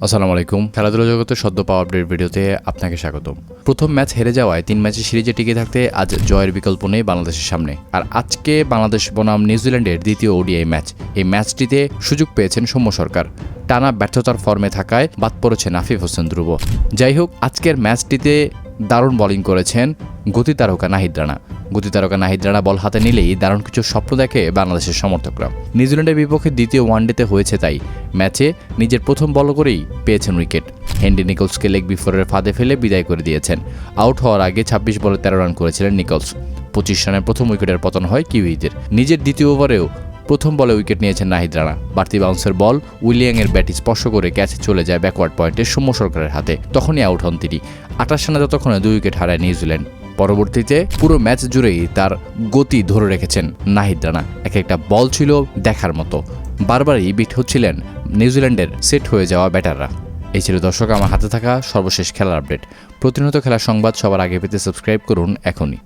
আসসালামু আলাইকুম। খেলাধুলা জগতের সদ্য পাওয়া আপডেট ভিডিওতে আপনাকে স্বাগতম। প্রথম ম্যাচ হেরে যাওয়ায় 3 ম্যাচের সিরিজে টিকে থাকতে আজ জয়ের বিকল্প নেই বাংলাদেশের সামনে। আর আজকে বাংলাদেশ বনাম নিউজিল্যান্ডের দ্বিতীয় ওডিআই ম্যাচ। এই ম্যাচটিতে সুযোগ পেয়েছেন সৌম্য সরকার। টানা ব্যর্থতার ফর্মে থাকায় বাদ পড়েছেন আফিফ হোসেন ধ্রুব। যাই হোক, আজকের ম্যাচটিতে দারুণ বোলিং করেছেন গতিতারকা নাহিদ রানা বল হাতে নিলেই দারুণ কিছু স্বপ্ন দেখে বাংলাদেশের সমর্থকরা। নিউজিল্যান্ডের বিপক্ষে দ্বিতীয় ওয়ানডেতে হয়েছে তাই। ম্যাচে নিজের প্রথম বল করেই পেয়েছেন উইকেট। হেনরি নিকলসকে লেগ বিফোরের ফাঁদে ফেলে বিদায় করে দিয়েছেন। আউট হওয়ার আগে 26 বলে 13 রান করেছিলেন নিকলস। 25 রানের প্রথম উইকেটের পতন হয় কিউইদের। নিজের দ্বিতীয় ওভারেও প্রথম বলে উইকেট নিয়েছেন নাহিদ রানা। বাড়তি বাউন্সের বল উইলিয়াংয়ের ব্যাট স্পর্শ করে ক্যাচ চলে যায় ব্যাকওয়ার্ড পয়েন্টে সৌম্য সরকারের হাতে। তখনই আউট হন তিনি। 28 রানে যতক্ষণে 2 উইকেট হারায় নিউজিল্যান্ড। পরবর্তীতে পুরো ম্যাচ জুড়েই তার গতি ধরে রেখেছেন নাহিদ রানা। এক একটা বল ছিল দেখার মতো। বারবারই বিট হচ্ছিলেন নিউজিল্যান্ডের সেট হয়ে যাওয়া ব্যাটাররা। এই ছিল দর্শক আমার হাতে থাকা সর্বশেষ খেলার আপডেট। প্রতিনিয়ত খেলার সংবাদ সবার আগে পেতে সাবস্ক্রাইব করুন এখনই।